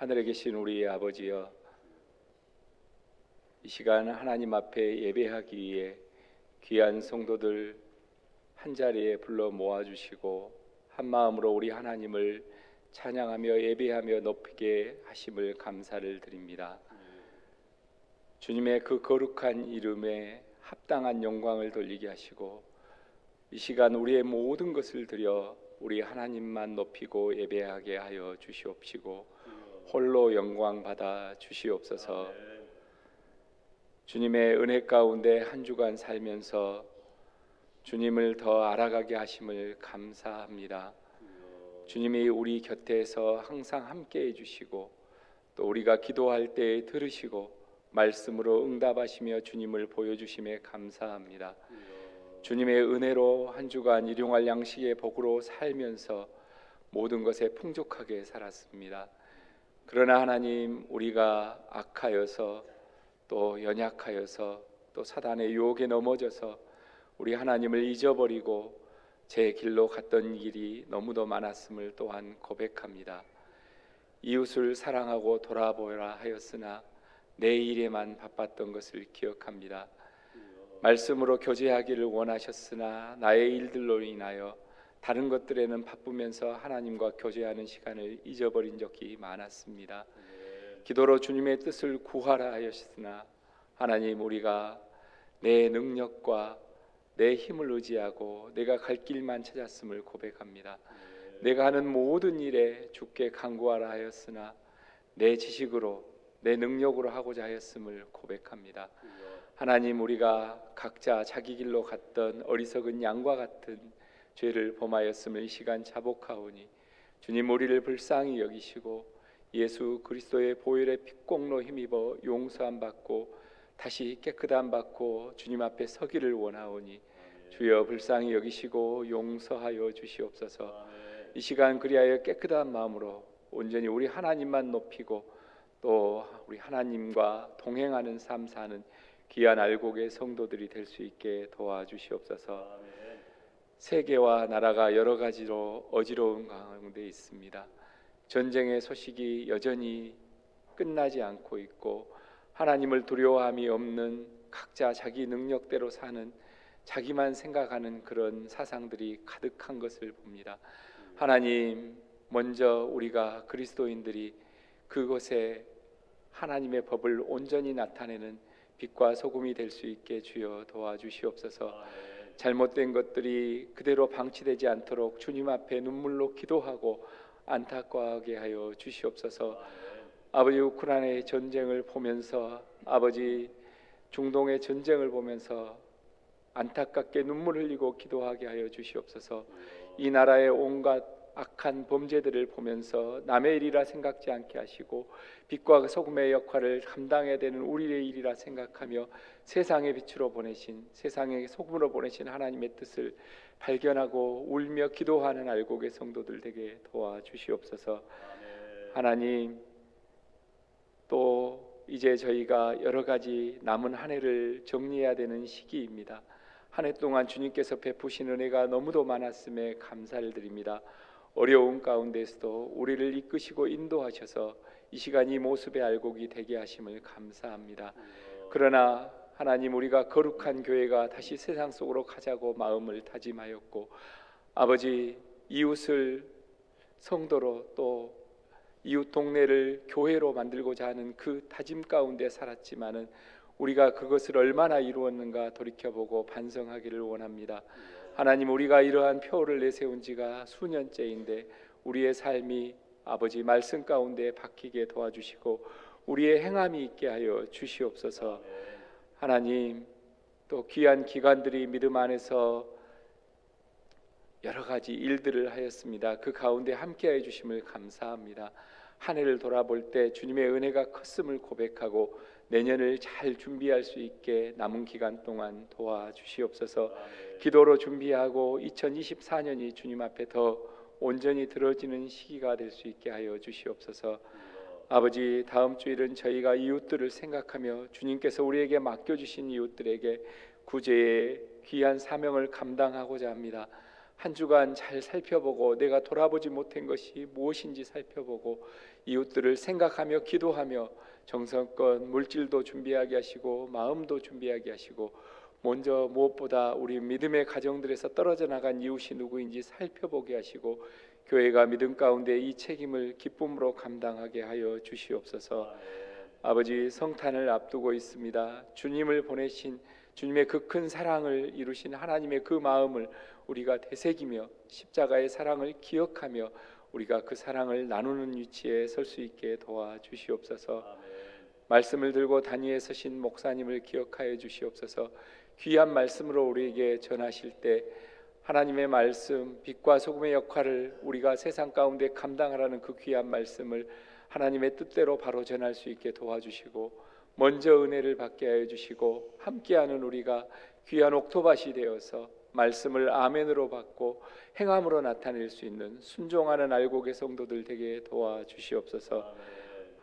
하늘에 계신 우리 아버지여, 이 시간 하나님 앞에 예배하기 위해 귀한 성도들 한자리에 불러 모아주시고 한마음으로 우리 하나님을 찬양하며 예배하며 높이게 하심을 감사를 드립니다. 주님의 그 거룩한 이름에 합당한 영광을 돌리게 하시고 이 시간 우리의 모든 것을 드려 우리 하나님만 높이고 예배하게 하여 주시옵시고 홀로 영광 받아 주시옵소서. 주님의 은혜 가운데 한 주간 살면서 주님을 더 알아가게 하심을 감사합니다. 주님이 우리 곁에서 항상 함께 해주시고 또 우리가 기도할 때 들으시고 말씀으로 응답하시며 주님을 보여주심에 감사합니다. 주님의 은혜로 한 주간 일용할 양식의 복으로 살면서 모든 것에 풍족하게 살았습니다. 그러나 하나님, 우리가 악하여서 또 연약하여서 또 사단의 유혹에 넘어져서 우리 하나님을 잊어버리고 제 길로 갔던 길이 너무도 많았음을 또한 고백합니다. 이웃을 사랑하고 돌아보라 하였으나 내 일에만 바빴던 것을 기억합니다. 말씀으로 교제하기를 원하셨으나 나의 일들로 인하여 다른 것들에는 바쁘면서 하나님과 교제하는 시간을 잊어버린 적이 많았습니다. 기도로 주님의 뜻을 구하라 하였으나 하나님, 우리가 내 능력과 내 힘을 의지하고 내가 갈 길만 찾았음을 고백합니다. 내가 하는 모든 일에 주께 간구하라 하였으나 내 지식으로 내 능력으로 하고자 하였음을 고백합니다. 하나님, 우리가 각자 자기 길로 갔던 어리석은 양과 같은 죄를 범하였음을 이 시간 자복하오니 주님, 우리를 불쌍히 여기시고 예수 그리스도의 보혈의 피공로 힘입어 용서함 받고 다시 깨끗함 받고 주님 앞에 서기를 원하오니 주여 불쌍히 여기시고 용서하여 주시옵소서. 이 시간 그리하여 깨끗한 마음으로 온전히 우리 하나님만 높이고 또 우리 하나님과 동행하는 삶 사는 귀한 알곡의 성도들이 될 수 있게 도와주시옵소서. 세계와 나라가 여러 가지로 어지러운 가운데 있습니다. 전쟁의 소식이 여전히 끝나지 않고 있고 하나님을 두려워함이 없는 각자 자기 능력대로 사는 자기만 생각하는 그런 사상들이 가득한 것을 봅니다. 하나님, 먼저 우리가 그리스도인들이 그곳에 하나님의 법을 온전히 나타내는 빛과 소금이 될 수 있게 주여 도와주시옵소서. 잘못된 것들이 그대로 방치되지 않도록 주님 앞에 눈물로 기도하고 안타까워하게 하여 주시옵소서. 아버지, 우크라이나의 전쟁을 보면서 아버지 중동의 전쟁을 보면서 안타깝게 눈물 흘리고 기도하게 하여 주시옵소서. 이 나라의 온갖 악한 범죄들을 보면서 남의 일이라 생각지 않게 하시고 빛과 소금의 역할을 감당해야 되는 우리의 일이라 생각하며 세상의 빛으로 보내신, 세상의 소금으로 보내신 하나님의 뜻을 발견하고 울며 기도하는 알곡의 성도들 되게 도와주시옵소서. 하나님, 또 이제 저희가 여러 가지 남은 한 해를 정리해야 되는 시기입니다. 한 해 동안 주님께서 베푸신 은혜가 너무도 많았음에 감사를 드립니다. 어려운 가운데서도 우리를 이끄시고 인도하셔서 이 시간 이 모습의 알곡이 되게 하심을 감사합니다. 그러나 하나님, 우리가 거룩한 교회가 다시 세상 속으로 가자고 마음을 다짐하였고 아버지, 이웃을 성도로 또 이웃 동네를 교회로 만들고자 하는 그 다짐 가운데 살았지만은 우리가 그것을 얼마나 이루었는가 돌이켜보고 반성하기를 원합니다. 하나님, 우리가 이러한 표를 내세운 지가 수년째인데 우리의 삶이 아버지 말씀 가운데 박히게 도와주시고 우리의 행함이 있게 하여 주시옵소서. 하나님, 또 귀한 기관들이 믿음 안에서 여러 가지 일들을 하였습니다. 그 가운데 함께해 주심을 감사합니다. 한 해를 돌아볼 때 주님의 은혜가 컸음을 고백하고 내년을 잘 준비할 수 있게 남은 기간 동안 도와주시옵소서. 기도로 준비하고 2024년이 주님 앞에 더 온전히 들어지는 시기가 될 수 있게 하여 주시옵소서. 아버지, 다음 주일은 저희가 이웃들을 생각하며 주님께서 우리에게 맡겨주신 이웃들에게 구제의 귀한 사명을 감당하고자 합니다. 한 주간 잘 살펴보고 내가 돌아보지 못한 것이 무엇인지 살펴보고 이웃들을 생각하며 기도하며 정성껏 물질도 준비하게 하시고 마음도 준비하게 하시고 먼저 무엇보다 우리 믿음의 가정들에서 떨어져 나간 이웃이 누구인지 살펴보게 하시고 교회가 믿음 가운데 이 책임을 기쁨으로 감당하게 하여 주시옵소서. 아버지, 성탄을 앞두고 있습니다. 주님을 보내신 주님의 그 큰 사랑을 이루신 하나님의 그 마음을 우리가 되새기며 십자가의 사랑을 기억하며 우리가 그 사랑을 나누는 위치에 설 수 있게 도와주시옵소서. 말씀을 들고 단위에 서신 목사님을 기억하여 주시옵소서. 귀한 말씀으로 우리에게 전하실 때 하나님의 말씀, 빛과 소금의 역할을 우리가 세상 가운데 감당하라는 그 귀한 말씀을 하나님의 뜻대로 바로 전할 수 있게 도와주시고 먼저 은혜를 받게 하여 주시고 함께하는 우리가 귀한 옥토밭이 되어서 말씀을 아멘으로 받고 행함으로 나타낼 수 있는 순종하는 알곡의 성도들 되게 도와주시옵소서.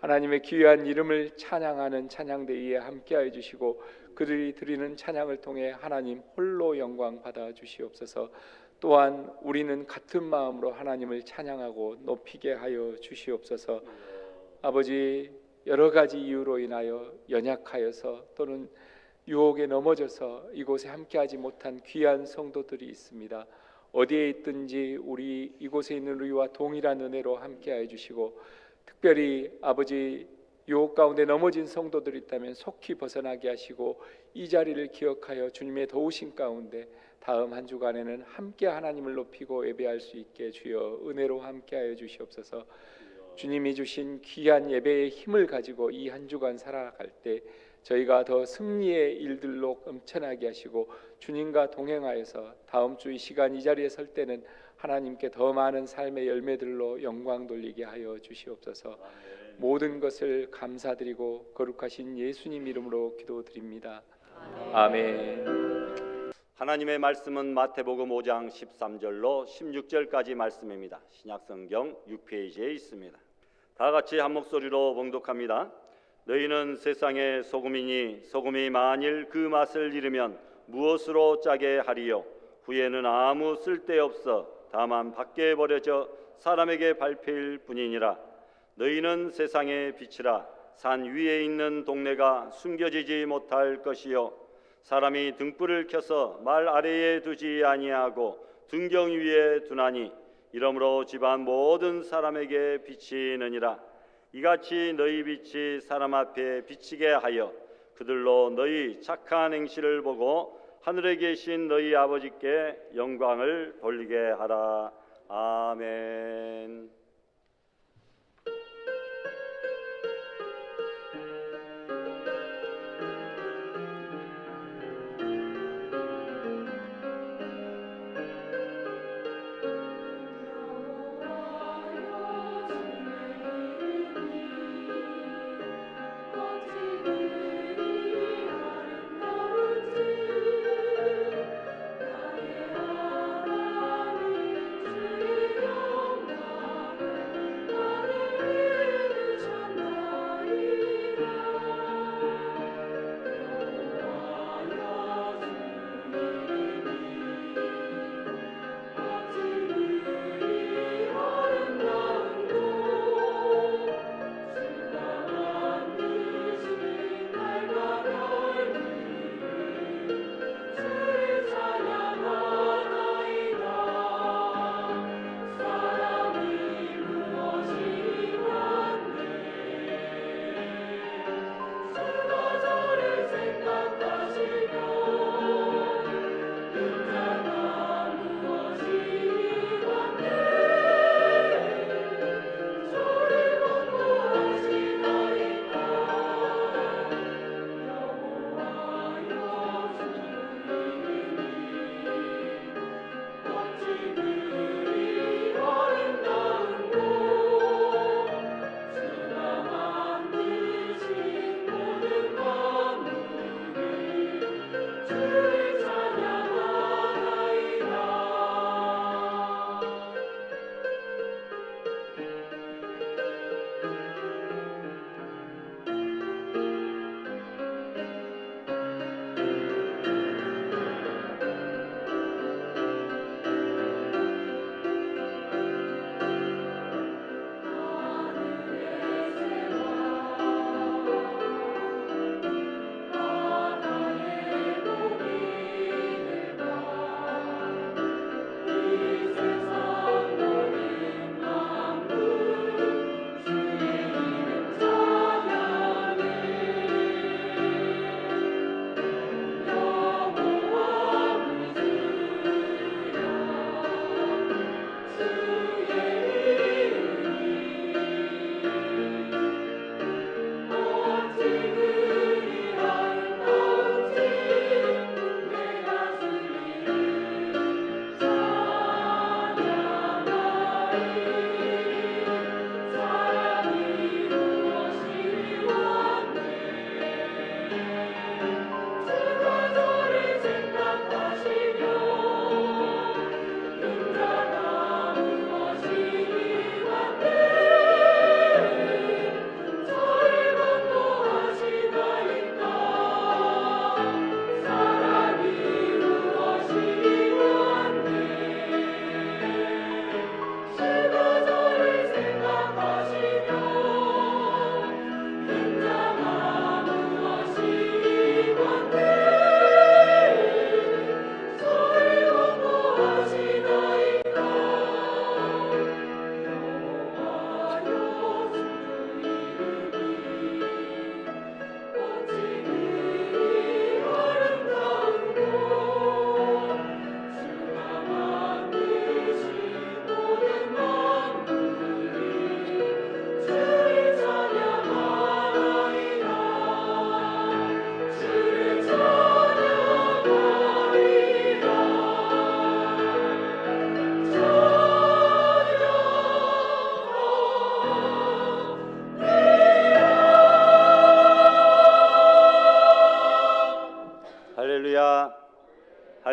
하나님의 귀한 이름을 찬양하는 찬양대회에 함께하여 주시고 그들이 드리는 찬양을 통해 하나님 홀로 영광 받아 주시옵소서. 또한 우리는 같은 마음으로 하나님을 찬양하고 높이게 하여 주시옵소서. 아버지, 여러 가지 이유로 인하여 연약하여서 또는 유혹에 넘어져서 이곳에 함께하지 못한 귀한 성도들이 있습니다. 어디에 있든지 우리 이곳에 있는 우리와 동일한 은혜로 함께하여 주시고 특별히 아버지 유혹 가운데 넘어진 성도들이 있다면 속히 벗어나게 하시고 이 자리를 기억하여 주님의 도우심 가운데 다음 한 주간에는 함께 하나님을 높이고 예배할 수 있게 주여 은혜로 함께하여 주시옵소서. 주님이 주신 귀한 예배의 힘을 가지고 이 한 주간 살아갈 때 저희가 더 승리의 일들로 넘쳐나게 하시고 주님과 동행하여서 다음 주 이 시간 이 자리에 설 때는 하나님께 더 많은 삶의 열매들로 영광 돌리게 하여 주시옵소서. 아멘. 모든 것을 감사드리고 거룩하신 예수님 이름으로 기도드립니다. 아멘. 하나님의 말씀은 마태복음 5장 13절로 16절까지 말씀입니다. 신약성경 6페이지에 있습니다. 다 같이 한 목소리로 봉독합니다. 너희는 세상의 소금이니 소금이 만일 그 맛을 잃으면 무엇으로 짜게 하리요? 후에는 아무 쓸데없어 다만 밖에 버려져 사람에게 밟힐 뿐이니라. 너희는 세상의 빛이라. 산 위에 있는 동네가 숨겨지지 못할 것이요 사람이 등불을 켜서 말 아래에 두지 아니하고 등경 위에 두나니 이러므로 집안 모든 사람에게 비치느니라. 이같이 너희 빛이 사람 앞에 비치게 하여 그들로 너희 착한 행실을 보고 하늘에 계신 너희 아버지께 영광을 돌리게 하라. 아멘.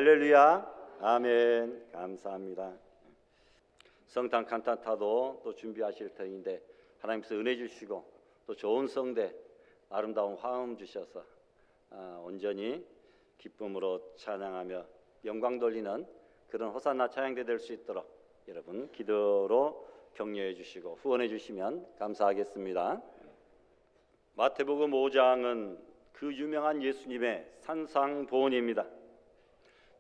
할렐루야. 아멘. 감사합니다. 성탄 칸타타도 또 준비하실 터인데 하나님께서 은혜 주시고 또 좋은 성대 아름다운 화음 주셔서 온전히 기쁨으로 찬양하며 영광 돌리는 그런 호산나 찬양대 될 수 있도록 여러분 기도로 격려해 주시고 후원해 주시면 감사하겠습니다. 마태복음 5장은 그 유명한 예수님의 산상보훈입니다.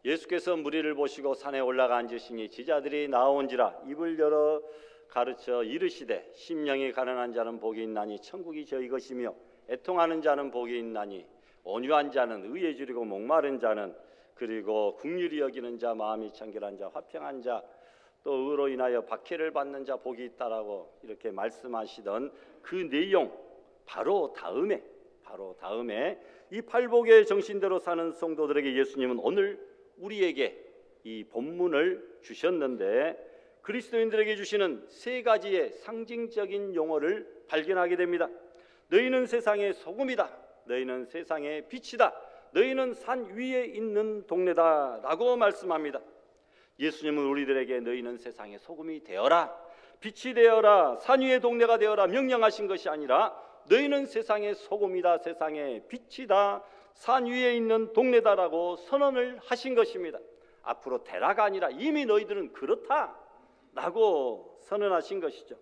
예수께서 무리를 보시고 산에 올라가 앉으시니 지자들이 나온지라 입을 열어 가르쳐 이르시되 심령이 가난한 자는 복이 있나니 천국이 저희 것이며 애통하는 자는 복이 있나니 온유한 자는 의에 주리고 목마른 자는 그리고 긍휼히 여기는 자 마음이 청결한 자 화평한 자 또 의로 인하여 박해를 받는 자 복이 있다라고 이렇게 말씀하시던 그 내용 바로 다음에 이 팔복의 정신대로 사는 성도들에게 예수님은 오늘 우리에게 이 본문을 주셨는데 그리스도인들에게 주시는 세 가지의 상징적인 용어를 발견하게 됩니다. 너희는 세상의 소금이다. 너희는 세상의 빛이다. 너희는 산 위에 있는 동네다 라고 말씀합니다. 예수님은 우리들에게 너희는 세상의 소금이 되어라, 빛이 되어라, 산 위의 동네가 되어라 명령하신 것이 아니라 너희는 세상의 소금이다, 세상의 빛이다, 산 위에 있는 동네다라고 선언을 하신 것입니다. 앞으로 되라가 아니라 이미 너희들은 그렇다라고 선언하신 것이죠.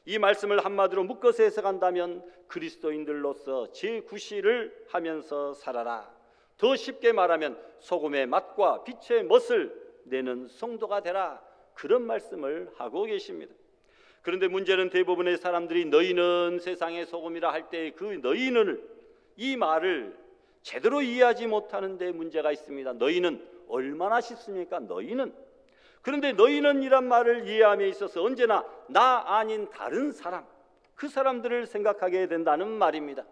이 말씀을 한마디로 묶어서 해석한다면 그리스도인들로서 제9시를 하면서 살아라. 더 쉽게 말하면 소금의 맛과 빛의 멋을 내는 성도가 되라. 그런 말씀을 하고 계십니다. 그런데 문제는 대부분의 사람들이 너희는 세상의 소금이라 할 때 그 너희는 이 말을 제대로 이해하지 못하는 데 문제가 있습니다. 너희는 얼마나 쉽습니까? 너희는. 그런데 너희는 이란 말을 이해함에 있어서 언제나 나 아닌 다른 사람, 그 사람들을 생각하게 된다는 말입니다.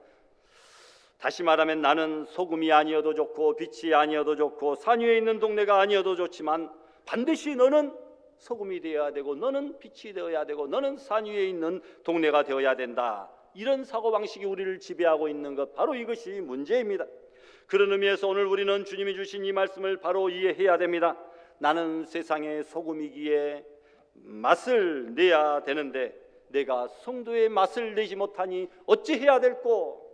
다시 말하면 나는 소금이 아니어도 좋고 빛이 아니어도 좋고 산 위에 있는 동네가 아니어도 좋지만 반드시 너는 소금이 되어야 되고 너는 빛이 되어야 되고 너는 산 위에 있는 동네가 되어야 된다. 이런 사고방식이 우리를 지배하고 있는 것, 바로 이것이 문제입니다. 그런 의미에서 오늘 우리는 주님이 주신 이 말씀을 바로 이해해야 됩니다. 나는 세상의 소금이기에 맛을 내야 되는데 내가 성도의 맛을 내지 못하니 어찌해야 될꼬?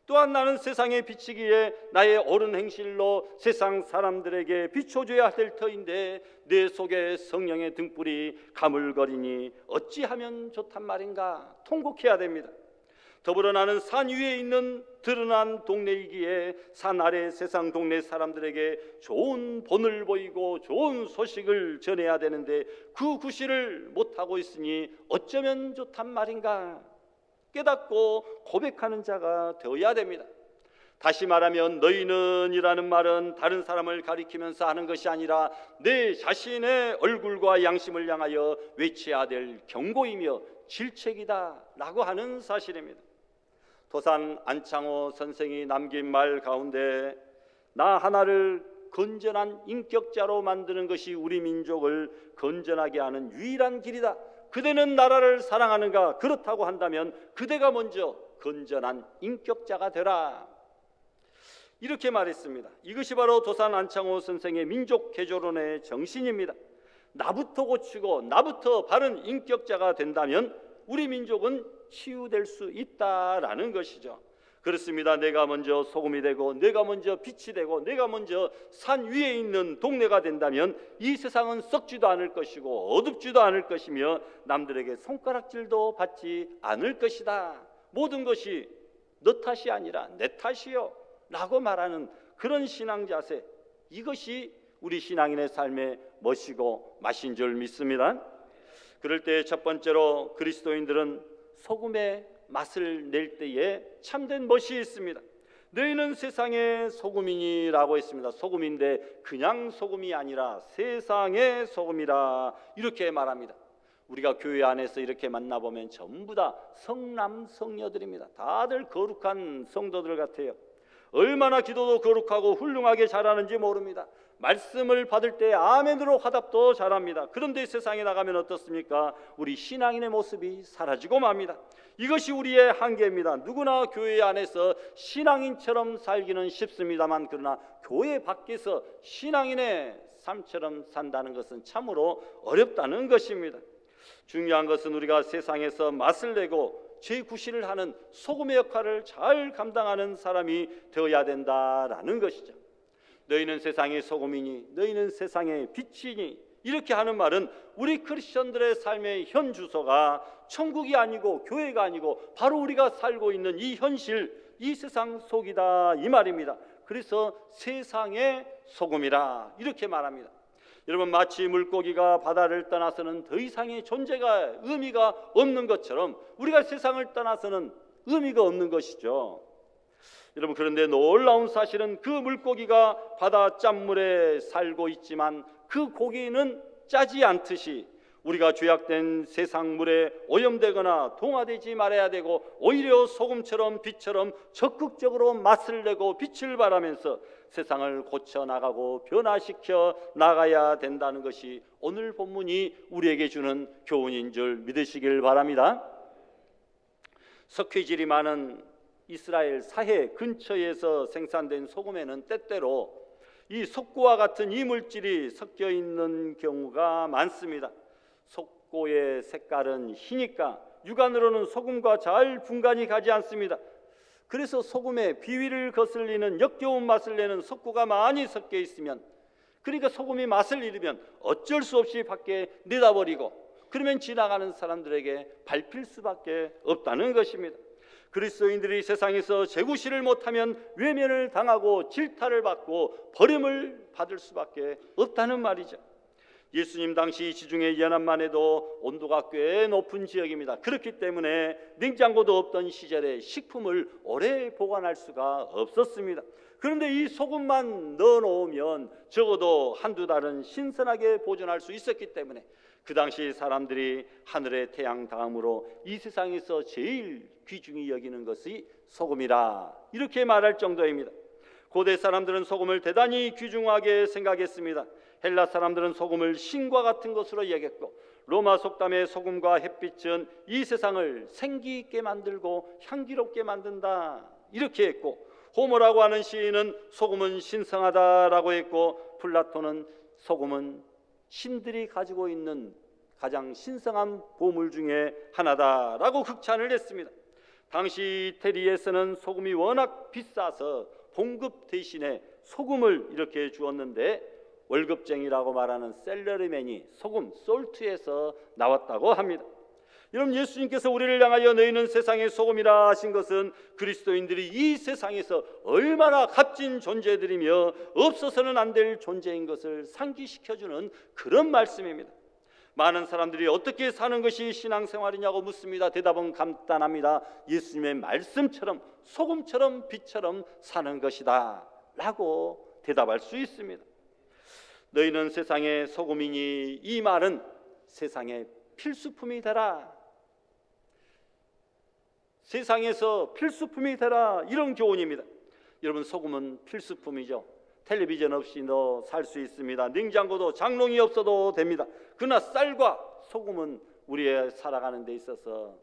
또한 나는 세상의 빛이기에 나의 옳은 행실로 세상 사람들에게 비춰줘야 될 터인데 내 속에 성령의 등불이 가물거리니 어찌하면 좋단 말인가? 통곡해야 됩니다. 더불어 나는 산 위에 있는 드러난 동네이기에 산 아래 세상 동네 사람들에게 좋은 본을 보이고 좋은 소식을 전해야 되는데 그 구실을 못하고 있으니 어쩌면 좋단 말인가? 깨닫고 고백하는 자가 되어야 됩니다. 다시 말하면 너희는 이라는 말은 다른 사람을 가리키면서 하는 것이 아니라 내 자신의 얼굴과 양심을 향하여 외쳐야 될 경고이며 질책이다 라고 하는 사실입니다. 도산 안창호 선생이 남긴 말 가운데 나 하나를 건전한 인격자로 만드는 것이 우리 민족을 건전하게 하는 유일한 길이다. 그대는 나라를 사랑하는가? 그렇다고 한다면 그대가 먼저 건전한 인격자가 되라. 이렇게 말했습니다. 이것이 바로 도산 안창호 선생의 민족 개조론의 정신입니다. 나부터 고치고 나부터 바른 인격자가 된다면 우리 민족은 치유될 수 있다라는 것이죠. 그렇습니다. 내가 먼저 소금이 되고 내가 먼저 빛이 되고 내가 먼저 산 위에 있는 동네가 된다면 이 세상은 썩지도 않을 것이고 어둡지도 않을 것이며 남들에게 손가락질도 받지 않을 것이다. 모든 것이 너 탓이 아니라 내 탓이요 라고 말하는 그런 신앙 자세, 이것이 우리 신앙인의 삶의 멋이고 맛인 줄 믿습니다. 그럴 때 첫 번째로 그리스도인들은 소금의 맛을 낼 때에 참된 멋이 있습니다. 너희는 세상의 소금이니라고 했습니다. 소금인데 그냥 소금이 아니라 세상의 소금이라 이렇게 말합니다. 우리가 교회 안에서 이렇게 만나보면 전부 다 성남 성녀들입니다. 다들 거룩한 성도들 같아요. 얼마나 기도도 거룩하고 훌륭하게 잘하는지 모릅니다. 말씀을 받을 때 아멘으로 화답도 잘합니다. 그런데 세상에 나가면 어떻습니까? 우리 신앙인의 모습이 사라지고 맙니다. 이것이 우리의 한계입니다. 누구나 교회 안에서 신앙인처럼 살기는 쉽습니다만 그러나 교회 밖에서 신앙인의 삶처럼 산다는 것은 참으로 어렵다는 것입니다. 중요한 것은 우리가 세상에서 맛을 내고 제9시를 하는 소금의 역할을 잘 감당하는 사람이 되어야 된다라는 것이죠. 너희는 세상의 소금이니 너희는 세상의 빛이니, 이렇게 하는 말은 우리 크리스천들의 삶의 현 주소가 천국이 아니고 교회가 아니고 바로 우리가 살고 있는 이 현실, 이 세상 속이다, 이 말입니다. 그래서 세상의 소금이라 이렇게 말합니다. 여러분, 마치 물고기가 바다를 떠나서는 더 이상의 존재가 의미가 없는 것처럼 우리가 세상을 떠나서는 의미가 없는 것이죠. 여러분, 그런데 놀라운 사실은 그 물고기가 바다 짠물에 살고 있지만 그 고기는 짜지 않듯이 우리가 죄악된 세상 물에 오염되거나 동화되지 말아야 되고, 오히려 소금처럼 빛처럼 적극적으로 맛을 내고 빛을 발하면서 세상을 고쳐나가고 변화시켜 나가야 된다는 것이 오늘 본문이 우리에게 주는 교훈인 줄 믿으시길 바랍니다. 석회질이 많은 이스라엘 사해 근처에서 생산된 소금에는 때때로 이 석고와 같은 이물질이 섞여 있는 경우가 많습니다. 석고의 색깔은 희니까 육안으로는 소금과 잘 분간이 가지 않습니다. 그래서 소금에 비위를 거슬리는 역겨운 맛을 내는 석고가 많이 섞여 있으면, 그러니까 소금이 맛을 잃으면 어쩔 수 없이 밖에 내다버리고, 그러면 지나가는 사람들에게 밟힐 수밖에 없다는 것입니다. 그리스도인들이 세상에서 제9시를 못하면 외면을 당하고 질타를 받고 버림을 받을 수밖에 없다는 말이죠. 예수님 당시 지중해 연안만 해도 온도가 꽤 높은 지역입니다. 그렇기 때문에 냉장고도 없던 시절에 식품을 오래 보관할 수가 없었습니다. 그런데 이 소금만 넣어놓으면 적어도 한두 달은 신선하게 보존할 수 있었기 때문에 그 당시 사람들이 하늘의 태양 다음으로 이 세상에서 제일 귀중히 여기는 것이 소금이라 이렇게 말할 정도입니다. 고대 사람들은 소금을 대단히 귀중하게 생각했습니다. 헬라 사람들은 소금을 신과 같은 것으로 여겼고, 로마 속담의 소금과 햇빛은 이 세상을 생기 있게 만들고 향기롭게 만든다 이렇게 했고, 호모라고 하는 시인은 소금은 신성하다라고 했고, 플라톤은 소금은 신들이 가지고 있는 가장 신성한 보물 중에 하나다라고 극찬을 했습니다. 당시 이태리에서는 소금이 워낙 비싸서 봉급 대신에 소금을 이렇게 주었는데, 월급쟁이라고 말하는 셀러리맨이 소금, 솔트에서 나왔다고 합니다. 여러분, 예수님께서 우리를 향하여 너희는 세상의 소금이라 하신 것은 그리스도인들이 이 세상에서 얼마나 값진 존재들이며 없어서는 안 될 존재인 것을 상기시켜주는 그런 말씀입니다. 많은 사람들이 어떻게 사는 것이 신앙생활이냐고 묻습니다. 대답은 간단합니다. 예수님의 말씀처럼 소금처럼 빛처럼 사는 것이다 라고 대답할 수 있습니다. 너희는 세상의 소금이니, 이 말은 세상의 필수품이 되라, 세상에서 필수품이 되라, 이런 교훈입니다. 여러분, 소금은 필수품이죠. 텔레비전 없이도 살 수 있습니다. 냉장고도 장롱이 없어도 됩니다. 그러나 쌀과 소금은 우리의 살아가는 데 있어서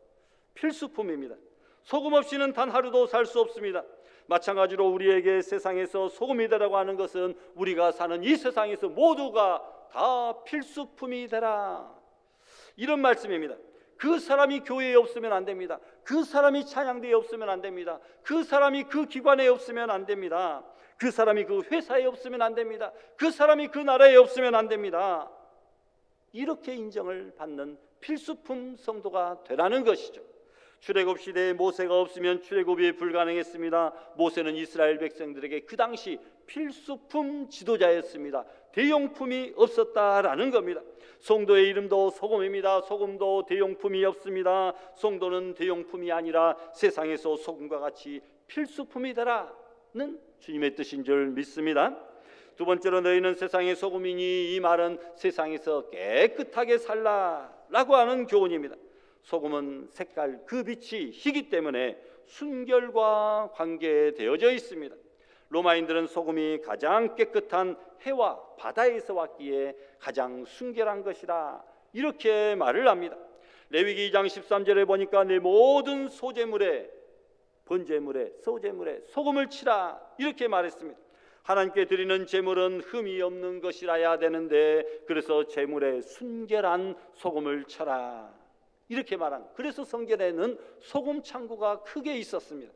필수품입니다. 소금 없이는 단 하루도 살 수 없습니다. 마찬가지로 우리에게 세상에서 소금이 되라고 하는 것은 우리가 사는 이 세상에서 모두가 다 필수품이 되라, 이런 말씀입니다. 그 사람이 교회에 없으면 안 됩니다. 그 사람이 찬양대에 없으면 안 됩니다. 그 사람이 그 기관에 없으면 안 됩니다. 그 사람이 그 회사에 없으면 안 됩니다. 그 사람이 그 나라에 없으면 안 됩니다. 이렇게 인정을 받는 필수품 성도가 되라는 것이죠. 출애굽 시대에 모세가 없으면 출애굽이 불가능했습니다. 모세는 이스라엘 백성들에게 그 당시 필수품 지도자였습니다. 대용품이 없었다라는 겁니다. 성도의 이름도 소금입니다. 소금도 대용품이 없습니다. 성도는 대용품이 아니라 세상에서 소금과 같이 필수품이 되라는 주님의 뜻인 줄 믿습니다. 두 번째로, 너희는 세상의 소금이니, 이 말은 세상에서 깨끗하게 살라라고 하는 교훈입니다. 소금은 색깔 그 빛이 희기 때문에 순결과 관계되어져 있습니다. 로마인들은 소금이 가장 깨끗한 해와 바다에서 왔기에 가장 순결한 것이라 이렇게 말을 합니다. 레위기 2장 13절에 보니까 내 모든 소재물에, 번제물에, 소재물에 소금을 치라 이렇게 말했습니다. 하나님께 드리는 제물은 흠이 없는 것이라야 되는데 그래서 제물에 순결한 소금을 쳐라 이렇게 말한, 그래서 성전에는 소금 창고가 크게 있었습니다.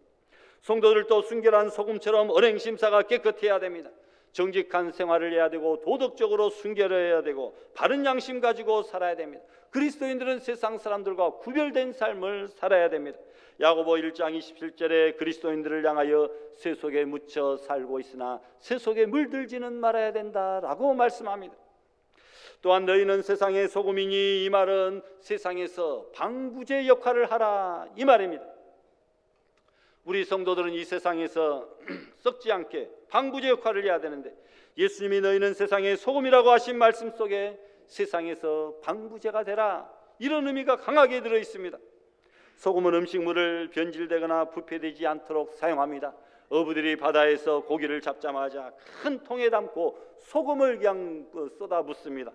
성도들도 순결한 소금처럼 언행심사가 깨끗해야 됩니다. 정직한 생활을 해야 되고 도덕적으로 순결해야 되고 바른 양심 가지고 살아야 됩니다. 그리스도인들은 세상 사람들과 구별된 삶을 살아야 됩니다. 야고보 1장 27절에 그리스도인들을 향하여 새 속에 묻혀 살고 있으나 새 속에 물들지는 말아야 된다라고 말씀합니다. 또한 너희는 세상의 소금이니, 이 말은 세상에서 방부제 역할을 하라 이 말입니다. 우리 성도들은 이 세상에서 썩지 않게 방부제 역할을 해야 되는데, 예수님이 너희는 세상의 소금이라고 하신 말씀 속에 세상에서 방부제가 되라 이런 의미가 강하게 들어 있습니다. 소금은 음식물을 변질되거나 부패되지 않도록 사용합니다. 어부들이 바다에서 고기를 잡자마자 큰 통에 담고 소금을 그냥 쏟아붓습니다.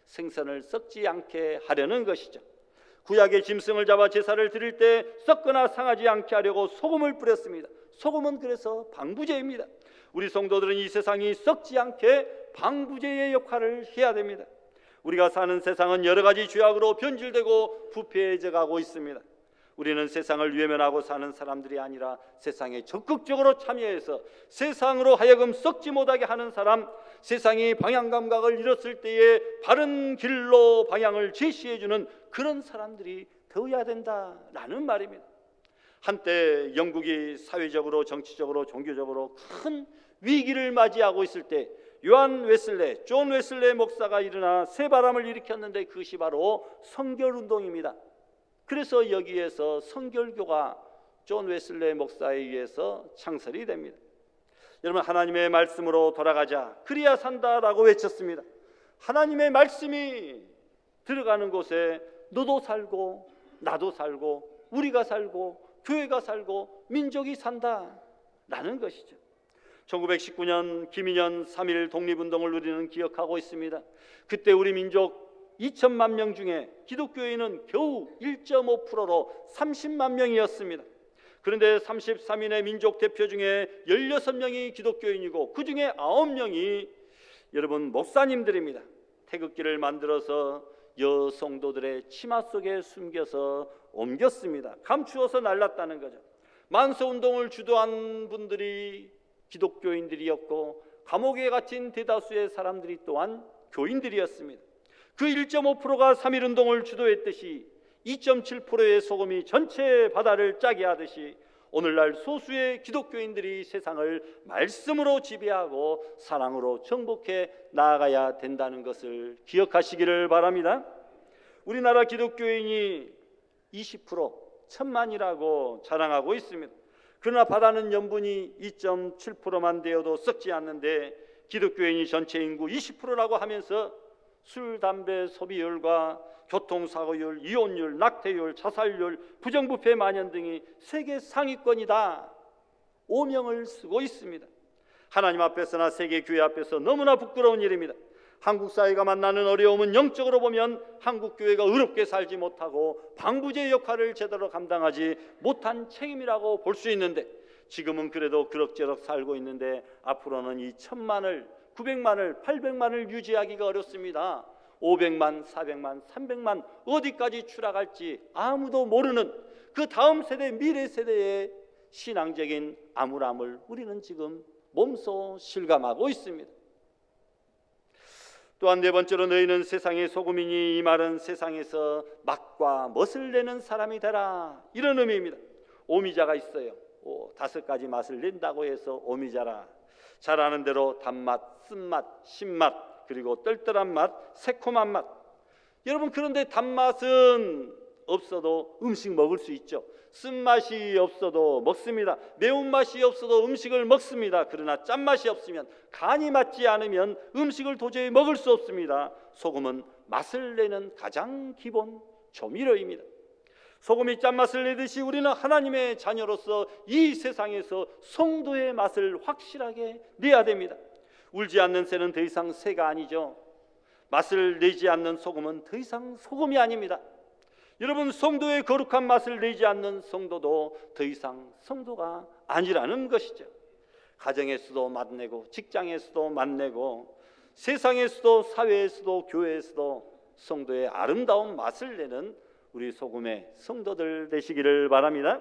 생선을 썩지 않게 하려는 것이죠. 구약의 짐승을 잡아 제사를 드릴 때 썩거나 상하지 않게 하려고 소금을 뿌렸습니다. 소금은 그래서 방부제입니다. 우리 성도들은 이 세상이 썩지 않게 방부제의 역할을 해야 됩니다. 우리가 사는 세상은 여러 가지 죄악으로 변질되고 부패해져 가고 있습니다. 우리는 세상을 외면하고 사는 사람들이 아니라 세상에 적극적으로 참여해서 세상으로 하여금 썩지 못하게 하는 사람, 세상이 방향 감각을 잃었을 때에 바른 길로 방향을 제시해주는 그런 사람들이 되어야 된다라는 말입니다. 한때 영국이 사회적으로, 정치적으로, 종교적으로 큰 위기를 맞이하고 있을 때 존 웨슬레 목사가 일어나 새바람을 일으켰는데 그것이 바로 성결운동입니다. 그래서 여기에서 성결교가 존 웨슬레 목사에 의해서 창설이 됩니다. 여러분, 하나님의 말씀으로 돌아가자 그리야 산다라고 외쳤습니다. 하나님의 말씀이 들어가는 곳에 너도 살고 나도 살고 우리가 살고 교회가 살고 민족이 산다라는 것이죠. 1919년 김인현 3.1 독립운동을 우리는 기억하고 있습니다. 그때 우리 민족 2천만 명 중에 기독교인은 겨우 1.5%로 30만 명이었습니다. 그런데 33인의 민족 대표 중에 16명이 기독교인이고 그 중에 9명이 여러분 목사님들입니다. 태극기를 만들어서 여성도들의 치마 속에 숨겨서 옮겼습니다. 감추어서 날랐다는 거죠. 만세운동을 주도한 분들이 기독교인들이었고 감옥에 갇힌 대다수의 사람들이 또한 교인들이었습니다. 그 1.5%가 3.1운동을 주도했듯이 2.7%의 소금이 전체 바다를 짜게 하듯이 오늘날 소수의 기독교인들이 세상을 말씀으로 지배하고 사랑으로 정복해 나아가야 된다는 것을 기억하시기를 바랍니다. 우리나라 기독교인이 20% 1,000만이라고 자랑하고 있습니다. 그러나 바다는 염분이 2.7%만 되어도 썩지 않는데 기독교인이 전체 인구 20%라고 하면서 술, 담배 소비율과 교통사고율, 이혼율, 낙태율, 자살률, 부정부패 만연 등이 세계 상위권이다 오명을 쓰고 있습니다. 하나님 앞에서나 세계 교회 앞에서 너무나 부끄러운 일입니다. 한국 사회가 만나는 어려움은 영적으로 보면 한국 교회가 의롭게 살지 못하고 방부제 역할을 제대로 감당하지 못한 책임이라고 볼 수 있는데, 지금은 그래도 그럭저럭 살고 있는데 앞으로는 이 1,000만을, 900만을, 800만을 유지하기가 어렵습니다. 500만, 400만, 300만 어디까지 추락할지 아무도 모르는 그 다음 세대, 미래 세대의 신앙적인 암울함을 우리는 지금 몸소 실감하고 있습니다. 또한 네 번째로 너희는 세상의 소금이니, 이 말은 세상에서 맛과 멋을 내는 사람이 되라 이런 의미입니다. 오미자가 있어요. 5가지 맛을 낸다고 해서 오미자라. 잘 아는 대로 단맛, 쓴맛, 신맛, 그리고 떨떨한 맛, 새콤한 맛. 여러분, 그런데 단맛은 없어도 음식 먹을 수 있죠. 쓴맛이 없어도 먹습니다. 매운맛이 없어도 음식을 먹습니다. 그러나 짠맛이 없으면, 간이 맞지 않으면 음식을 도저히 먹을 수 없습니다. 소금은 맛을 내는 가장 기본 조미료입니다. 소금이 짠맛을 내듯이 우리는 하나님의 자녀로서 이 세상에서 성도의 맛을 확실하게 내야 됩니다. 울지 않는 새는 더 이상 새가 아니죠. 맛을 내지 않는 소금은 더 이상 소금이 아닙니다. 여러분, 성도의 거룩한 맛을 내지 않는 성도도 더 이상 성도가 아니라는 것이죠. 가정에서도 만나고 직장에서도 만나고 세상에서도 사회에서도 교회에서도 성도의 아름다운 맛을 내는 우리 소금의 성도들 되시기를 바랍니다.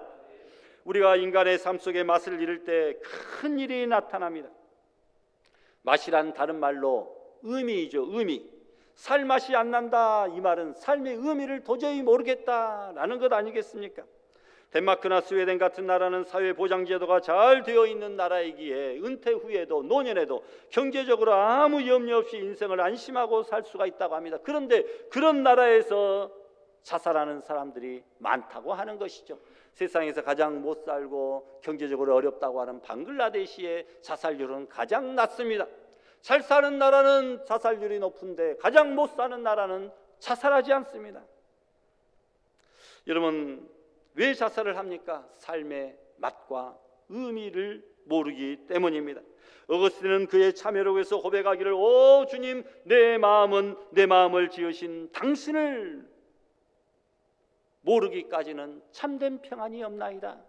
우리가 인간의 삶 속에 맛을 잃을 때 큰 일이 나타납니다. 맛이란 다른 말로 의미이죠. 의미. 살 맛이 안 난다, 이 말은 삶의 의미를 도저히 모르겠다라는 것 아니겠습니까? 덴마크나 스웨덴 같은 나라는 사회보장제도가 잘 되어 있는 나라이기에 은퇴 후에도 노년에도 경제적으로 아무 염려 없이 인생을 안심하고 살 수가 있다고 합니다. 그런데 그런 나라에서 자살하는 사람들이 많다고 하는 것이죠. 세상에서 가장 못 살고 경제적으로 어렵다고 하는 방글라데시의 자살률은 가장 낮습니다. 잘 사는 나라는 자살률이 높은데 가장 못 사는 나라는 자살하지 않습니다. 여러분, 왜 자살을 합니까? 삶의 맛과 의미를 모르기 때문입니다. 어거스틴은 그의 참회록에서 고백하기를, 오 주님, 내 마음을 지으신 당신을 모르기까지는 참된 평안이 없나이다.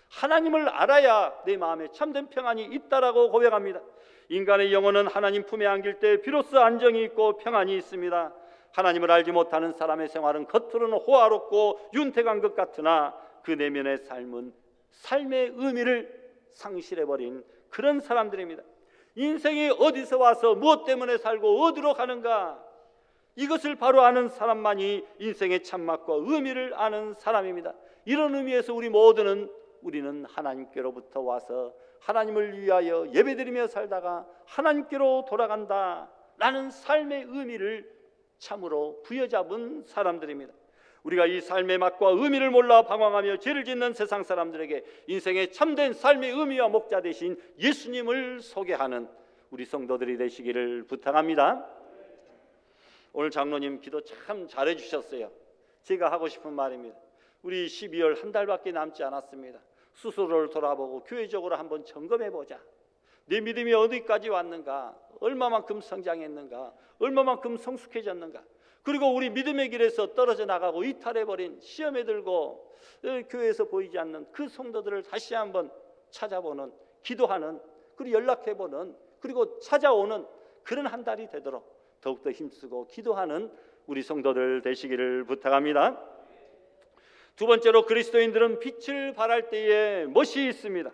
하나님을 알아야 내 마음에 참된 평안이 있다라고 고백합니다. 인간의 영혼은 하나님 품에 안길 때 비로소 안정이 있고 평안이 있습니다. 하나님을 알지 못하는 사람의 생활은 겉으로는 호화롭고 윤택한 것 같으나 그 내면의 삶은 삶의 의미를 상실해버린 그런 사람들입니다. 인생이 어디서 와서 무엇 때문에 살고 어디로 가는가, 이것을 바로 아는 사람만이 인생의 참맛과 의미를 아는 사람입니다. 이런 의미에서 우리는 하나님께로부터 와서 하나님을 위하여 예배드리며 살다가 하나님께로 돌아간다라는 삶의 의미를 참으로 부여잡은 사람들입니다. 우리가 이 삶의 맛과 의미를 몰라 방황하며 죄를 짓는 세상 사람들에게 인생의 참된 삶의 의미와 목자 되신 예수님을 소개하는 우리 성도들이 되시기를 부탁합니다. 오늘 장로님 기도 참 잘해 주셨어요. 제가 하고 싶은 말입니다. 우리 12월 한 달밖에 남지 않았습니다. 스스로를 돌아보고 교회적으로 한번 점검해보자. 내 믿음이 어디까지 왔는가, 얼마만큼 성장했는가, 얼마만큼 성숙해졌는가, 그리고 우리 믿음의 길에서 떨어져 나가고 이탈해버린, 시험에 들고 교회에서 보이지 않는 그 성도들을 다시 한번 찾아보는, 기도하는, 그리고 연락해보는, 그리고 찾아오는 그런 한 달이 되도록 더욱더 힘쓰고 기도하는 우리 성도들 되시기를 부탁합니다. 두 번째로, 그리스도인들은 빛을 발할 때에 멋이 있습니다.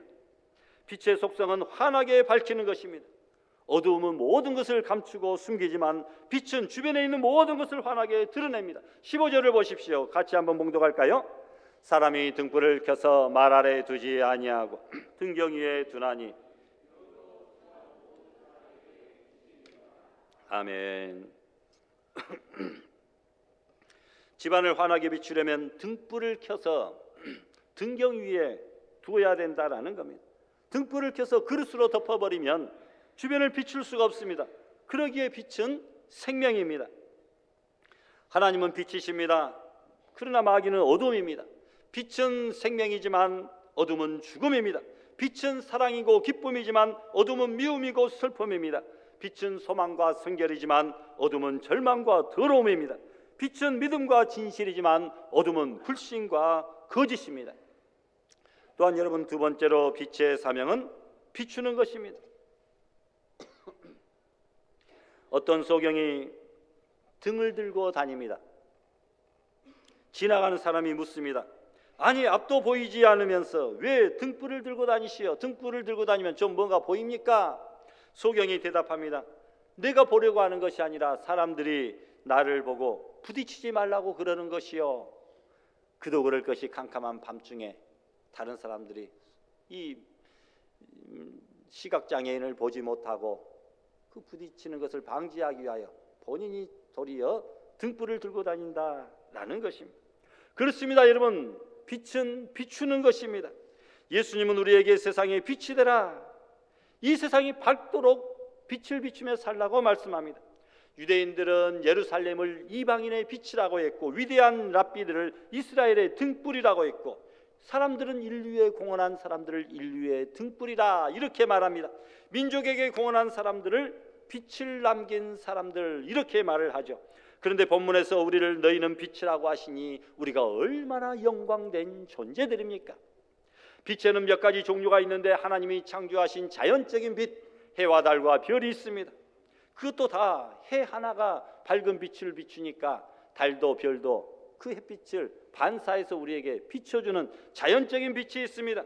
빛의 속성은 환하게 밝히는 것입니다. 어두움은 모든 것을 감추고 숨기지만 빛은 주변에 있는 모든 것을 환하게 드러냅니다. 15절을 보십시오. 같이 한번 봉독할까요? 사람이 등불을 켜서 말 아래 두지 아니하고 등경 위에 두나니. 아멘. 집안을 환하게 비추려면 등불을 켜서 등경 위에 두어야 된다라는 겁니다. 등불을 켜서 그릇으로 덮어버리면 주변을 비출 수가 없습니다. 그러기에 빛은 생명입니다. 하나님은 빛이십니다. 그러나 마귀는 어둠입니다. 빛은 생명이지만 어둠은 죽음입니다. 빛은 사랑이고 기쁨이지만 어둠은 미움이고 슬픔입니다. 빛은 소망과 성결이지만 어둠은 절망과 더러움입니다. 빛은 믿음과 진실이지만 어둠은 불신과 거짓입니다. 또한 여러분, 두 번째로 빛의 사명은 비추는 것입니다. 어떤 소경이 등을 들고 다닙니다. 지나가는 사람이 묻습니다. 아니, 앞도 보이지 않으면서 왜 등불을 들고 다니시오? 등불을 들고 다니면 좀 뭔가 보입니까? 소경이 대답합니다. 내가 보려고 하는 것이 아니라 사람들이 나를 보고 부딪히지 말라고 그러는 것이요. 그도 그럴 것이 캄캄한 밤중에 다른 사람들이 이 시각장애인을 보지 못하고 그 부딪히는 것을 방지하기 위하여 본인이 도리어 등불을 들고 다닌다라는 것입니다. 그렇습니다, 여러분. 빛은 비추는 것입니다. 예수님은 우리에게 세상의 빛이 되라, 이 세상이 밝도록 빛을 비추며 살라고 말씀합니다. 유대인들은 예루살렘을 이방인의 빛이라고 했고, 위대한 랍비들을 이스라엘의 등불이라고 했고, 사람들은 인류에 공헌한 사람들을 인류의 등불이라 이렇게 말합니다. 민족에게 공헌한 사람들을 빛을 남긴 사람들 이렇게 말을 하죠. 그런데 본문에서 우리를 너희는 빛이라고 하시니 우리가 얼마나 영광된 존재들입니까? 빛에는 몇 가지 종류가 있는데 하나님이 창조하신 자연적인 빛, 해와 달과 별이 있습니다. 그것도 다 해 하나가 밝은 빛을 비추니까 달도 별도 그 햇빛을 반사해서 우리에게 비춰주는 자연적인 빛이 있습니다.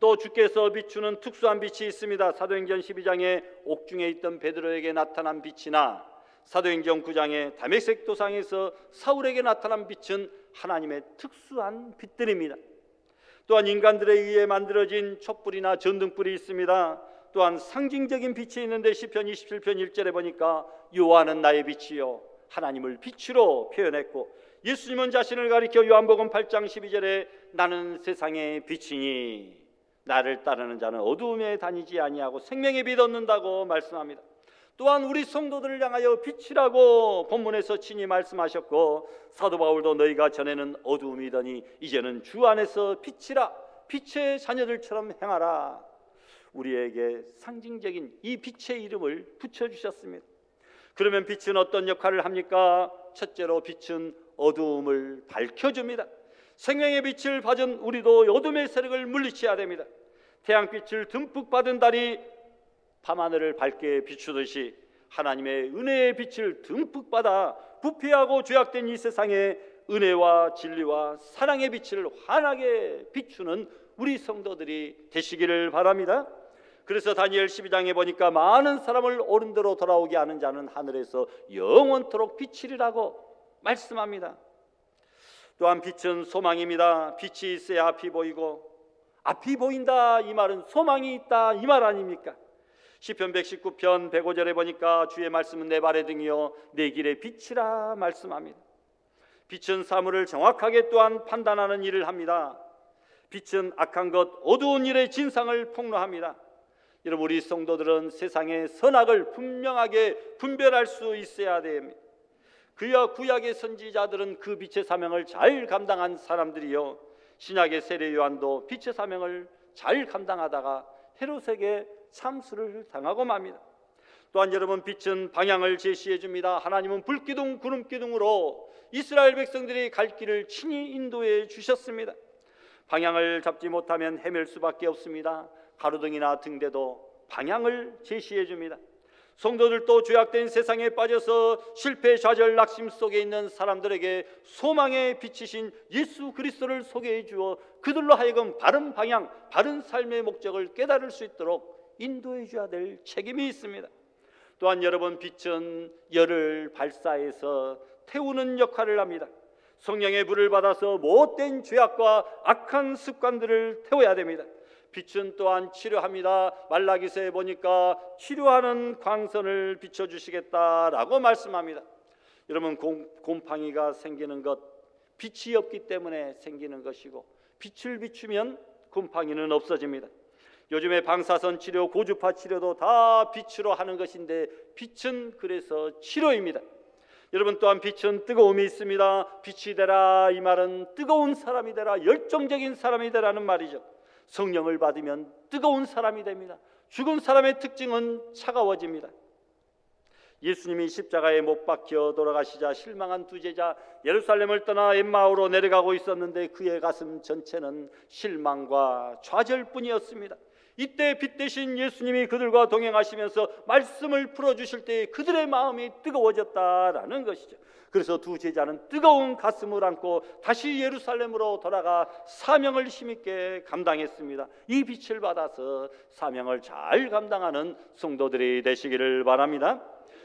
또 주께서 비추는 특수한 빛이 있습니다. 사도행전 12장에 옥중에 있던 베드로에게 나타난 빛이나 사도행전 9장에 다메섹 도상에서 사울에게 나타난 빛은 하나님의 특수한 빛들입니다. 또한 인간들에 의해 만들어진 촛불이나 전등불이 있습니다. 또한 상징적인 빛이 있는데 시편 27편 1절에 보니까 여호와는 나의 빛이요 하나님을 빛으로 표현했고, 예수님은 자신을 가리켜 요한복음 8장 12절에 나는 세상의 빛이니 나를 따르는 자는 어두움에 다니지 아니하고 생명의 빛 얻는다고 말씀합니다. 또한 우리 성도들을 향하여 빛이라고 본문에서 친히 말씀하셨고, 사도 바울도 너희가 전에는 어두움이더니 이제는 주 안에서 빛이라, 빛의 자녀들처럼 행하라, 우리에게 상징적인 이 빛의 이름을 붙여주셨습니다. 그러면 빛은 어떤 역할을 합니까? 첫째로 빛은 어두움을 밝혀줍니다. 생명의 빛을 받은 우리도 어둠의 세력을 물리쳐야 됩니다. 태양빛을 듬뿍 받은 달이 밤하늘을 밝게 비추듯이 하나님의 은혜의 빛을 듬뿍 받아 부패하고 죄악된 이 세상에 은혜와 진리와 사랑의 빛을 환하게 비추는 우리 성도들이 되시기를 바랍니다. 그래서 다니엘 12장에 보니까 많은 사람을 옳은 대로 돌아오게 하는 자는 하늘에서 영원토록 빛이리라고 말씀합니다. 또한 빛은 소망입니다. 빛이 있어야 앞이 보이고, 앞이 보인다 이 말은 소망이 있다 이 말 아닙니까? 시편 119편 105절에 보니까 주의 말씀은 내 발의 등이요 내 길의 빛이라 말씀합니다. 빛은 사물을 정확하게 또한 판단하는 일을 합니다. 빛은 악한 것, 어두운 일의 진상을 폭로합니다. 여러분, 우리 성도들은 세상의 선악을 분명하게 분별할 수 있어야 됩니다. 그야 구약의 선지자들은 그 빛의 사명을 잘 감당한 사람들이요, 신약의 세례 요한도 빛의 사명을 잘 감당하다가 헤롯에게 참수를 당하고 맙니다. 또한 여러분, 빛은 방향을 제시해 줍니다. 하나님은 불기둥 구름기둥으로 이스라엘 백성들이 갈 길을 친히 인도해 주셨습니다. 방향을 잡지 못하면 헤맬 수밖에 없습니다. 가로등이나 등대도 방향을 제시해 줍니다. 성도들도 죄악된 세상에 빠져서 실패, 좌절, 낙심 속에 있는 사람들에게 소망의 빛이신 예수 그리스도를 소개해 주어 그들로 하여금 바른 방향, 바른 삶의 목적을 깨달을 수 있도록 인도해 줘야 될 책임이 있습니다. 또한 여러분, 빛은 열을 발사해서 태우는 역할을 합니다. 성령의 불을 받아서 못된 죄악과 악한 습관들을 태워야 됩니다. 빛은 또한 치료합니다. 말라기서에 보니까 치료하는 광선을 비춰주시겠다라고 말씀합니다. 여러분, 곰팡이가 생기는 것, 빛이 없기 때문에 생기는 것이고, 빛을 비추면 곰팡이는 없어집니다. 요즘에 방사선 치료, 고주파 치료도 다 빛으로 하는 것인데 빛은 그래서 치료입니다. 여러분, 또한 빛은 뜨거움이 있습니다. 빛이 되라 이 말은 뜨거운 사람이 되라, 열정적인 사람이 되라는 말이죠. 성령을 받으면 뜨거운 사람이 됩니다. 죽은 사람의 특징은 차가워집니다. 예수님이 십자가에 못 박혀 돌아가시자 실망한 두 제자 예루살렘을 떠나 엠마오로 내려가고 있었는데 그의 가슴 전체는 실망과 좌절뿐이었습니다. 이때 빛 대신 예수님이 그들과 동행하시면서 말씀을 풀어주실 때 그들의 마음이 뜨거워졌다라는 것이죠. 그래서 두 제자는 뜨거운 가슴을 안고 다시 예루살렘으로 돌아가 사명을 힘있게 감당했습니다. 이 빛을 받아서 사명을 잘 감당하는 성도들이 되시기를 바랍니다.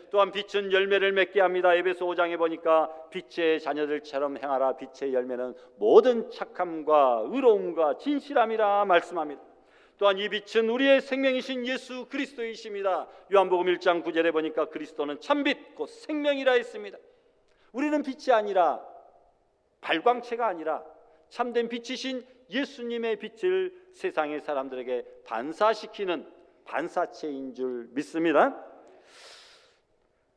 또한 빛은 열매를 맺게 합니다. 에베소 5장에 보니까 빛의 자녀들처럼 행하라. 빛의 열매는 모든 착함과 의로움과 진실함이라 말씀합니다. 또한 이 빛은 우리의 생명이신 예수 그리스도이십니다. 요한복음 1장 9절에 보니까 그리스도는 참빛 곧 생명이라 했습니다. 우리는 빛이 아니라, 발광체가 아니라 참된 빛이신 예수님의 빛을 세상의 사람들에게 반사시키는 반사체인 줄 믿습니다.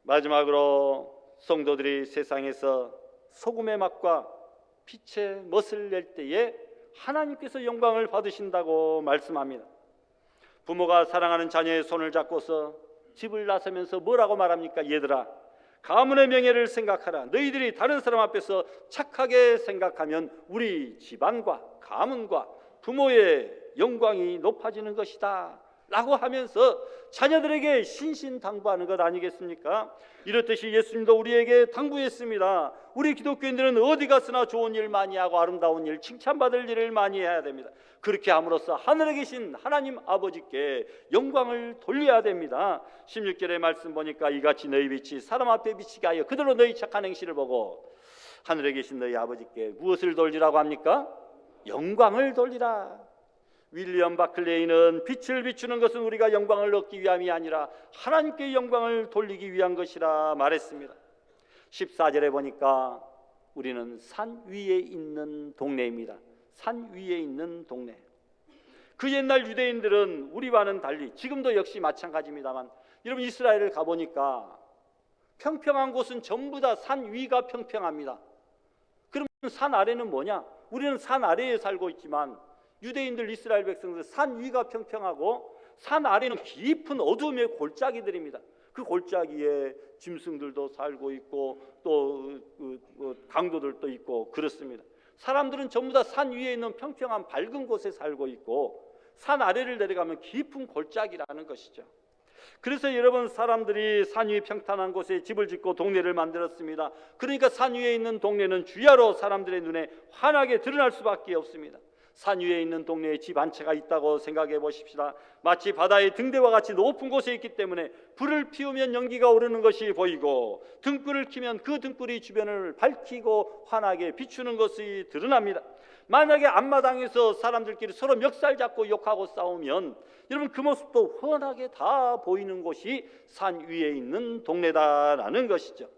마지막으로 성도들이 세상에서 소금의 맛과 빛의 멋을 낼 때에 하나님께서 영광을 받으신다고 말씀합니다. 부모가 사랑하는 자녀의 손을 잡고서 집을 나서면서 뭐라고 말합니까? 얘들아, 가문의 명예를 생각하라. 너희들이 다른 사람 앞에서 착하게 생각하면 우리 집안과 가문과 부모의 영광이 높아지는 것이다 라고 하면서 자녀들에게 신신당부하는 것 아니겠습니까? 이렇듯이 예수님도 우리에게 당부했습니다. 우리 기독교인들은 어디 가서나 좋은 일 많이 하고 아름다운 일, 칭찬받을 일을 많이 해야 됩니다. 그렇게 함으로써 하늘에 계신 하나님 아버지께 영광을 돌려야 됩니다. 16절의 말씀 보니까 이같이 너희 빛이 사람 앞에 비치게 하여 그들로 너희 착한 행실을 보고 하늘에 계신 너희 아버지께 무엇을 돌리라고 합니까? 영광을 돌리라. 윌리엄 바클레이는 빛을 비추는 것은 우리가 영광을 얻기 위함이 아니라 하나님께 영광을 돌리기 위한 것이라 말했습니다. 14절에 보니까 우리는 산 위에 있는 동네입니다. 산 위에 있는 동네. 그 옛날 유대인들은 우리와는 달리, 지금도 역시 마찬가지입니다만, 여러분 이스라엘을 가보니까 평평한 곳은 전부 다 산 위가 평평합니다. 그러면 산 아래는 뭐냐? 우리는 산 아래에 살고 있지만 유대인들, 이스라엘 백성들 산 위가 평평하고 산 아래는 깊은 어둠의 골짜기들입니다. 그 골짜기에 짐승들도 살고 있고 또 강도들도 있고 그렇습니다. 사람들은 전부 다 산 위에 있는 평평한 밝은 곳에 살고 있고 산 아래를 내려가면 깊은 골짜기라는 것이죠. 그래서 여러분, 사람들이 산 위 평탄한 곳에 집을 짓고 동네를 만들었습니다. 그러니까 산 위에 있는 동네는 주야로 사람들의 눈에 환하게 드러날 수밖에 없습니다. 산 위에 있는 동네에 집 한 채가 있다고 생각해 보십시다. 마치 바다의 등대와 같이 높은 곳에 있기 때문에 불을 피우면 연기가 오르는 것이 보이고 등불을 켜면 그 등불이 주변을 밝히고 환하게 비추는 것이 드러납니다. 만약에 앞마당에서 사람들끼리 서로 멱살 잡고 욕하고 싸우면 여러분 그 모습도 훤하게 다 보이는 곳이 산 위에 있는 동네다라는 것이죠.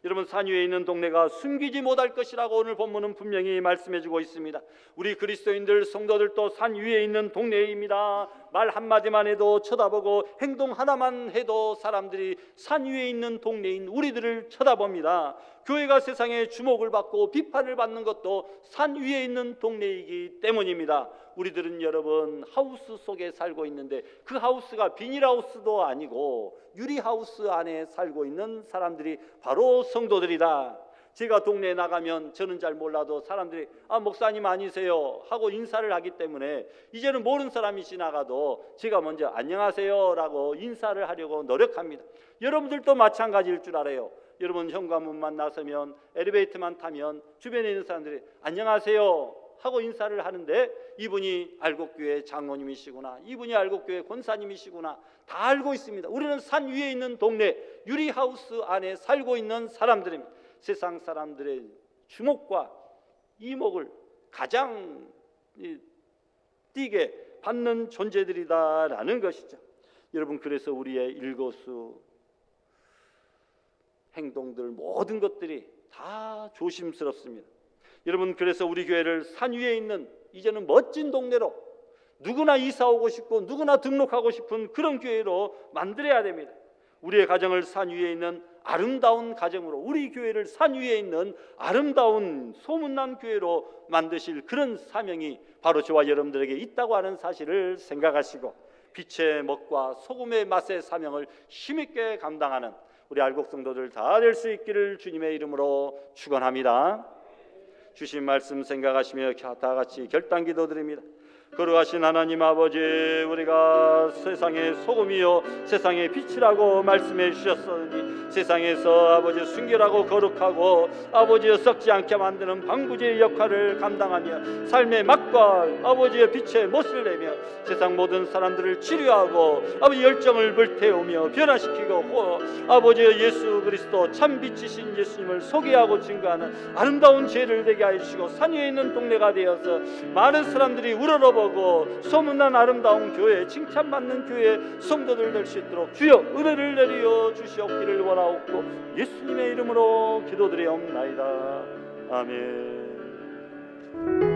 여러분, 산 위에 있는 동네가 숨기지 못할 것이라고 오늘 본문은 분명히 말씀해주고 있습니다. 우리 그리스도인들 성도들도 산 위에 있는 동네입니다. 말 한마디만 해도 쳐다보고 행동 하나만 해도 사람들이 산 위에 있는 동네인 우리들을 쳐다봅니다. 교회가 세상에 주목을 받고 비판을 받는 것도 산 위에 있는 동네이기 때문입니다. 우리들은 여러분 하우스 속에 살고 있는데 그 하우스가 비닐하우스도 아니고 유리하우스 안에 살고 있는 사람들이 바로 성도들이다. 제가 동네에 나가면 저는 잘 몰라도 사람들이 목사님 아니세요 하고 인사를 하기 때문에 이제는 모르는 사람이 지나가도 제가 먼저 안녕하세요 라고 인사를 하려고 노력합니다. 여러분들도 마찬가지일 줄 알아요. 여러분 현관문만 나서면 엘리베이터만 타면 주변에 있는 사람들이 안녕하세요 하고 인사를 하는데 이분이 알곡교회 장로님이시구나, 이분이 알곡교회 권사님이시구나 다 알고 있습니다. 우리는 산 위에 있는 동네 유리하우스 안에 살고 있는 사람들입니다. 세상 사람들의 주목과 이목을 가장 띄게 받는 존재들이다라는 것이죠. 여러분, 그래서 우리의 일거수 행동들 모든 것들이 다 조심스럽습니다. 여러분, 그래서 우리 교회를 산 위에 있는 이제는 멋진 동네로 누구나 이사 오고 싶고 누구나 등록하고 싶은 그런 교회로 만들어야 됩니다. 우리의 가정을 산 위에 있는 아름다운 가정으로, 우리 교회를 산 위에 있는 아름다운 소문난 교회로 만드실 그런 사명이 바로 저와 여러분들에게 있다고 하는 사실을 생각하시고 빛의 먹과 소금의 맛의 사명을 힘있게 감당하는 우리 알곡 성도들 다 될 수 있기를 주님의 이름으로 축원합니다. 주신 말씀 생각하시며 다 같이 결단 기도드립니다. 거룩하신 하나님 아버지, 우리가 세상의 소금이요 세상의 빛이라고 말씀해 주셨으니 세상에서 아버지 순결하고 거룩하고 아버지여 썩지 않게 만드는 방부제의 역할을 감당하며 삶의 맛과 아버지의 빛의 멋을 내며 세상 모든 사람들을 치료하고 아버지 열정을 불태우며 변화시키고 아버지의 예수 그리스도 참 빛이신 예수님을 소개하고 증거하는 아름다운 죄를 되게 하여 주시고 산 위에 있는 동네가 되어서 많은 사람들이 우러러보고 소문난 아름다운 교회, 칭찬받는 교회 성도들 될 수 있도록 주여 은혜를 내려 주시옵기를 원하옵고 예수님의 이름으로 기도드리옵나이다. 아멘.